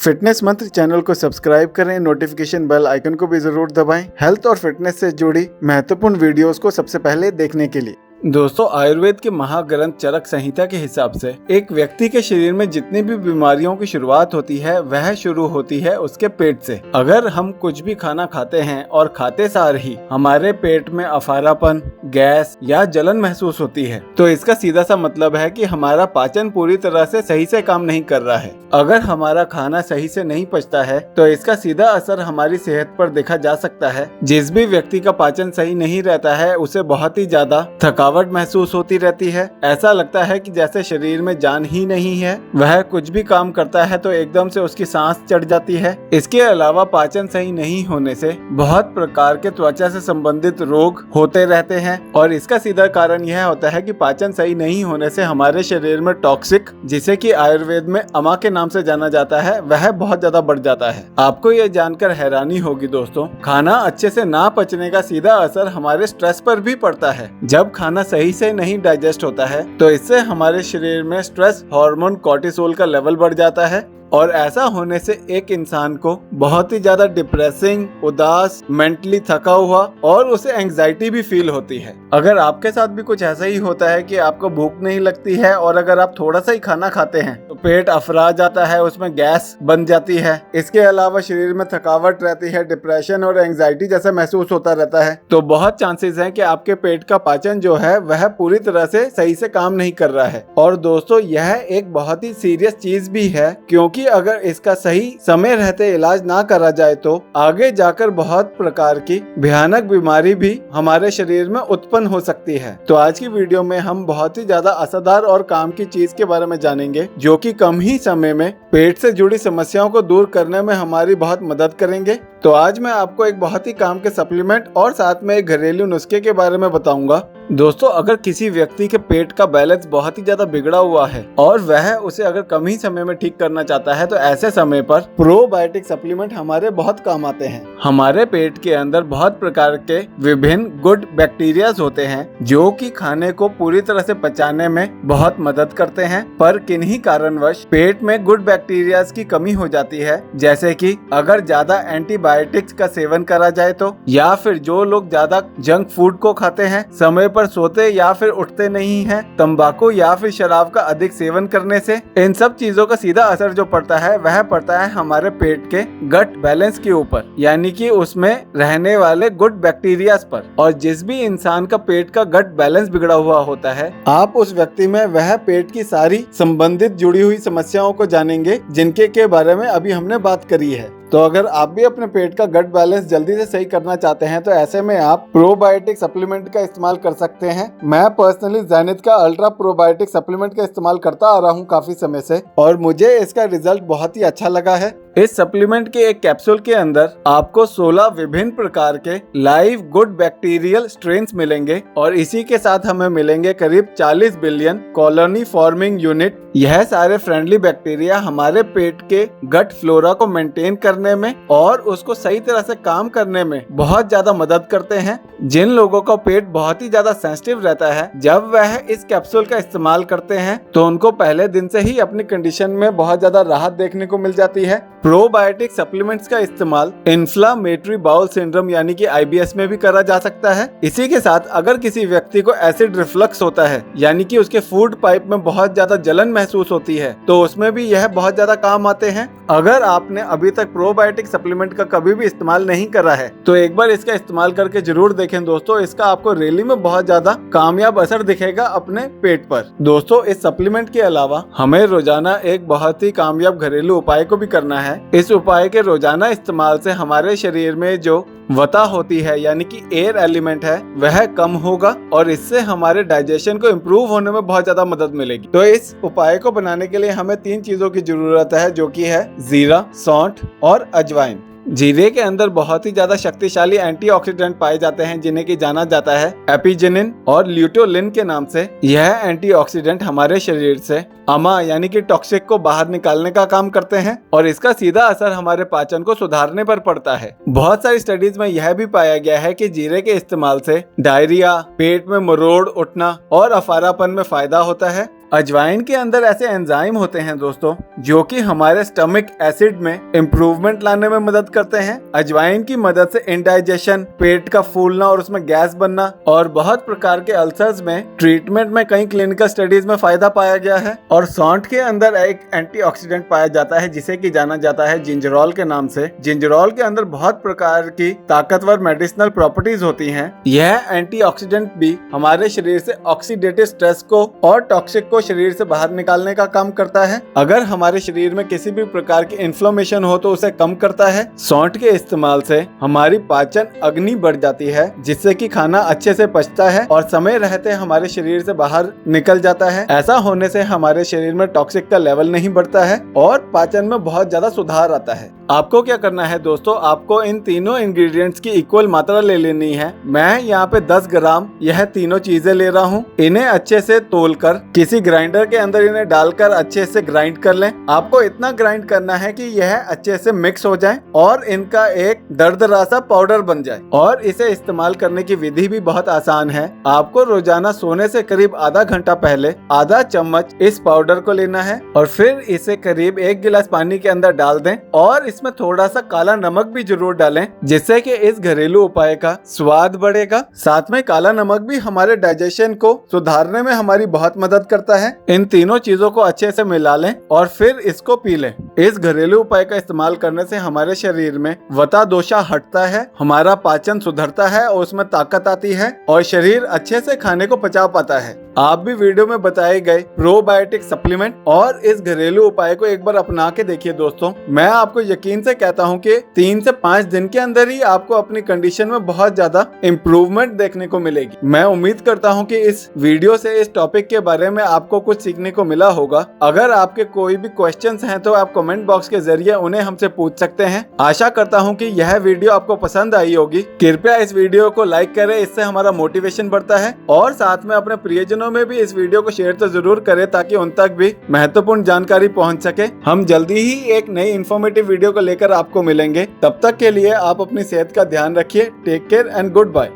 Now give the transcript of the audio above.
Fitness मंत्र channel को subscribe करें, नोटिफिकेशन बेल आइकन को भी जरूर दबाएं हेल्थ और फिटनेस से जुड़ी महत्वपूर्ण वीडियोस को सबसे पहले देखने के लिए। दोस्तों, आयुर्वेद के महाग्रंथ चरक संहिता के हिसाब से एक व्यक्ति के शरीर में जितनी भी बीमारियों की शुरुआत होती है वह शुरू होती है उसके पेट से। अगर हम कुछ भी खाना खाते हैं और खाते सार ही हमारे पेट में अफारापन, गैस या जलन महसूस होती है तो इसका सीधा सा मतलब है कि हमारा पाचन पूरी तरह से सही से काम नहीं कर रहा है। अगर हमारा खाना सही से नहीं पचता है तो इसका सीधा असर हमारी सेहत पर देखा जा सकता है। जिस भी व्यक्ति का पाचन सही नहीं रहता है उसे बहुत ही ज्यादा थकावट महसूस होती रहती है। ऐसा लगता है कि जैसे शरीर में जान ही नहीं है। वह कुछ भी काम करता है तो एकदम से उसकी सांस चढ़ जाती है। इसके अलावा पाचन सही नहीं होने से बहुत प्रकार के त्वचा से संबंधित रोग होते रहते हैं और इसका सीधा कारण यह होता है कि पाचन सही नहीं होने से हमारे शरीर में टॉक्सिक, जिसे कि आयुर्वेद में अमा के नाम से जाना जाता है, वह बहुत ज्यादा बढ़ जाता है। आपको यह जानकर हैरानी होगी दोस्तों, खाना अच्छे से ना पचने का सीधा असर हमारे स्ट्रेस पर भी पड़ता है। जब खाना सही से नहीं डाइजेस्ट होता है तो इससे हमारे शरीर में स्ट्रेस हार्मोन कॉर्टिसोल का लेवल बढ़ जाता है और ऐसा होने से एक इंसान को बहुत ही ज्यादा डिप्रेसिंग, उदास, मेंटली थका हुआ और उसे एंजाइटी भी फील होती है। अगर आपके साथ भी कुछ ऐसा ही होता है कि आपको भूख नहीं लगती है और अगर आप थोड़ा सा ही खाना खाते हैं तो पेट अफरा जाता है, उसमें गैस बन जाती है, इसके अलावा शरीर में थकावट रहती है, डिप्रेशन और एंजाइटी जैसा महसूस होता रहता है, तो बहुत चांसेस है कि आपके पेट का पाचन जो है वह पूरी तरह से सही से काम नहीं कर रहा है। और दोस्तों, यह एक बहुत ही सीरियस चीज भी है क्योंकि अगर इसका सही समय रहते इलाज ना करा जाए तो आगे जाकर बहुत प्रकार की भयानक बीमारी भी हमारे शरीर में उत्पन्न हो सकती है। तो आज की वीडियो में हम बहुत ही ज्यादा असरदार और काम की चीज के बारे में जानेंगे जो कि कम ही समय में पेट से जुड़ी समस्याओं को दूर करने में हमारी बहुत मदद करेंगे। तो आज मैं आपको एक बहुत ही काम के सप्लीमेंट और साथ में एक घरेलू नुस्खे के बारे में बताऊंगा। दोस्तों, अगर किसी व्यक्ति के पेट का बैलेंस बहुत ही ज्यादा बिगड़ा हुआ है और वह उसे अगर कम ही समय में ठीक करना चाहता है तो ऐसे समय पर प्रोबायोटिक सप्लीमेंट हमारे बहुत काम आते हैं। हमारे पेट के अंदर बहुत प्रकार के विभिन्न गुड बैक्टीरियाज होते हैं जो कि खाने को पूरी तरह से पचाने में बहुत मदद करते हैं, पर किन्हीं कारणवश पेट में गुड बैक्टीरियाज की कमी हो जाती है। जैसे कि अगर ज्यादा एंटीबायोटिक्स का सेवन करा जाए तो, या फिर जो लोग ज्यादा जंक फूड को खाते हैं, समय पर सोते या फिर उठते नहीं हैं, तंबाकू या फिर शराब का अधिक सेवन करने से, इन सब चीजों का सीधा असर जो पड़ता है वह पड़ता है हमारे पेट के गट बैलेंस के ऊपर, यानी कि उसमें रहने वाले गुड बैक्टीरियाज पर। और जिस भी इंसान का पेट का गट बैलेंस बिगड़ा हुआ होता है, आप उस व्यक्ति में वह पेट की सारी संबंधित जुड़ी हुई समस्याओं को जानेंगे जिनके के बारे में अभी हमने बात करी है। तो अगर आप भी अपने पेट का गट बैलेंस जल्दी से सही करना चाहते हैं तो ऐसे में आप प्रोबायोटिक सप्लीमेंट का इस्तेमाल कर सकते हैं। मैं पर्सनली ज़ेनिथ का अल्ट्रा प्रोबायोटिक सप्लीमेंट का इस्तेमाल करता आ रहा हूं काफी समय से और मुझे इसका रिजल्ट बहुत ही अच्छा लगा है। इस सप्लीमेंट के एक कैप्सूल के अंदर आपको 16 विभिन्न प्रकार के लाइव गुड बैक्टीरियल स्ट्रेन्स मिलेंगे और इसी के साथ हमें मिलेंगे करीब 40 बिलियन कॉलोनी फॉर्मिंग यूनिट। यह सारे फ्रेंडली बैक्टीरिया हमारे पेट के गट फ्लोरा को मेंटेन करने में और उसको सही तरह से काम करने में बहुत ज्यादा मदद करते हैं। जिन लोगों का पेट बहुत ही ज्यादा सेंसिटिव रहता है, जब वह इस कैप्सूल का इस्तेमाल करते हैं तो उनको पहले दिन से ही अपनी कंडीशन में बहुत ज्यादा राहत देखने को मिल जाती है। प्रोबायोटिक सप्लीमेंट्स का इस्तेमाल इन्फ्लामेटरी बाउल सिंड्रोम यानी कि IBS में भी करा जा सकता है। इसी के साथ अगर किसी व्यक्ति को एसिड रिफ्लक्स होता है, यानी कि उसके फूड पाइप में बहुत ज्यादा जलन महसूस होती है, तो उसमें भी यह बहुत ज्यादा काम आते हैं। अगर आपने अभी तक प्रोबायोटिक सप्लीमेंट का कभी भी इस्तेमाल नहीं करा है तो एक बार इसका इस्तेमाल करके जरूर देखें दोस्तों। इसका आपको रैली में बहुत ज्यादा कामयाब असर दिखेगा अपने पेट पर। दोस्तों, इस सप्लीमेंट के अलावा हमें रोजाना एक बहुत ही कामयाब घरेलू उपाय को भी करना है। इस उपाय के रोजाना इस्तेमाल से हमारे शरीर में जो वता होती है यानी कि एयर एलिमेंट है वह कम होगा और इससे हमारे डाइजेशन को इम्प्रूव होने में बहुत ज्यादा मदद मिलेगी। तो इस उपाय को बनाने के लिए हमें 3 चीजों की जरूरत है जो कि है जीरा, सौंठ और अजवाइन। जीरे के अंदर बहुत ही ज्यादा शक्तिशाली एंटीऑक्सीडेंट पाए जाते हैं जिन्हें की जाना जाता है एपिजिनिन और ल्यूटोलिन के नाम से। यह एंटीऑक्सीडेंट हमारे शरीर से अमा यानी कि टॉक्सिक को बाहर निकालने का काम करते हैं और इसका सीधा असर हमारे पाचन को सुधारने पर पड़ता है। बहुत सारी स्टडीज में यह भी पाया गया है कि जीरे के इस्तेमाल से डायरिया, पेट में मरोड़ उठना और अफारापन में फायदा होता है। अजवाइन के अंदर ऐसे एंजाइम होते हैं दोस्तों जो कि हमारे स्टमक एसिड में इम्प्रूवमेंट लाने में मदद करते हैं। अजवाइन की मदद से इंडाइजेशन, पेट का फूलना और उसमें गैस बनना और बहुत प्रकार के अल्सर्स में ट्रीटमेंट में कई क्लिनिकल स्टडीज में फायदा पाया गया है। और सौंठ के अंदर एक एंटीऑक्सीडेंट पाया जाता है जिसे कि जाना जाता है जिंजरोल के नाम से। जिंजरोल के अंदर बहुत प्रकार की ताकतवर मेडिसिनल प्रॉपर्टीज होती हैं। यह एंटीऑक्सीडेंट भी हमारे शरीर से ऑक्सीडेटिव स्ट्रेस को और टॉक्सिक को शरीर से बाहर निकालने का काम करता है। अगर हमारे शरीर में किसी भी प्रकार की इन्फ्लेमेशन हो तो उसे कम करता है। सौंठ के इस्तेमाल से हमारी पाचन अग्नि बढ़ जाती है जिससे कि खाना अच्छे से पचता है और समय रहते हमारे शरीर से बाहर निकल जाता है। ऐसा होने से हमारे शरीर में टॉक्सिक का लेवल नहीं बढ़ता है और पाचन में बहुत ज्यादा सुधार आता है। आपको क्या करना है दोस्तों, आपको इन तीनों इंग्रेडिएंट्स की इक्वल मात्रा ले लेनी है। मैं यहाँ पे 10 ग्राम यह तीनों चीजें ले रहा हूँ। इन्हें अच्छे से तोलकर किसी ग्राइंडर के अंदर इन्हें डालकर अच्छे से ग्राइंड कर लें। आपको इतना ग्राइंड करना है कि यह अच्छे से मिक्स हो जाए और इनका एक दरदरा सा पाउडर बन जाए। और इसे इस्तेमाल करने की विधि भी बहुत आसान है। आपको रोजाना सोने से करीब आधा घंटा पहले आधा चम्मच इस पाउडर को लेना है और फिर इसे करीब 1 गिलास पानी के अंदर डाल दें और इसमें थोड़ा सा काला नमक भी जरूर डालें जिससे कि इस घरेलू उपाय का स्वाद बढ़ेगा। साथ में काला नमक भी हमारे डाइजेशन को सुधारने में हमारी बहुत मदद करता है। इन तीनों चीजों को अच्छे से मिला लें और फिर इसको पी लें। इस घरेलू उपाय का इस्तेमाल करने से हमारे शरीर में वता दोषा हटता है, हमारा पाचन सुधरता है और उसमें ताकत आती है और शरीर अच्छे से खाने को पचा पाता है। आप भी वीडियो में बताए गए प्रोबायोटिक सप्लीमेंट और इस घरेलू उपाय को एक बार अपना के देखिए दोस्तों। मैं आपको यकीन से कहता हूं कि 3 से 5 दिन के अंदर ही आपको अपनी कंडीशन में बहुत ज्यादा इम्प्रूवमेंट देखने को मिलेगी। मैं उम्मीद करता हूं कि इस वीडियो से इस टॉपिक के बारे में आपको कुछ सीखने को मिला होगा। अगर आपके कोई भी क्वेश्चंस हैं तो आप कमेंट बॉक्स के जरिए उन्हें हमसे पूछ सकते हैं। आशा करता हूँ कि यह वीडियो आपको पसंद आई होगी। कृपया इस वीडियो को लाइक करें, इससे हमारा मोटिवेशन बढ़ता है और साथ में अपने प्रियजनों में भी इस वीडियो को शेयर तो जरूर करें ताकि उन तक भी महत्वपूर्ण जानकारी पहुंच सके। हम जल्दी ही एक नई इन्फॉर्मेटिव वीडियो को लेकर आपको मिलेंगे। तब तक के लिए आप अपनी सेहत का ध्यान रखिए। Take care and good bye.